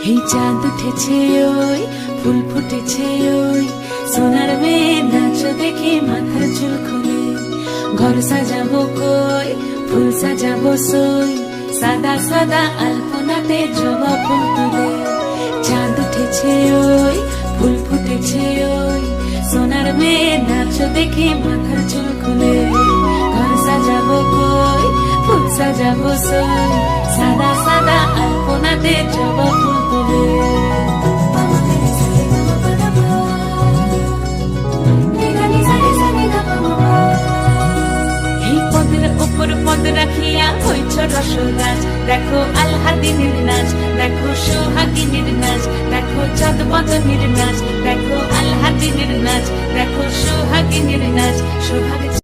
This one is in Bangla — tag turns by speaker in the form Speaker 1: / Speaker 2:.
Speaker 1: এই চাঁদ উঠেছে ওই ফুল ফুটেছে ওই সোনার মেয়ে নাচ দেখে মাথার চুল খুলে ঘর সাজাবো কই ফুল সাজাবো সই সাদা সাদা আলপনাতে জবা ফুল তুলে চাঁদ উঠেছে ওই ফুল ফুটেছে ওই সোনার মেয়ে নাচ দেখে মাথার চুল খুলে ঘর সাজাবো কই ফুল সাজাবো সই সাদা সাদা আলপনাতে জবা ফুল তুলে উপর পদ রাখিয়া হইছ রসরাজ দেখো আলহাদিনের নাচ দেখো সোহাগিনীর নাচ দেখো চাঁদ বদনের নাচ দেখো আলহাদিনের নাচ দেখো সোহাগিনীর নাচ সোহাগ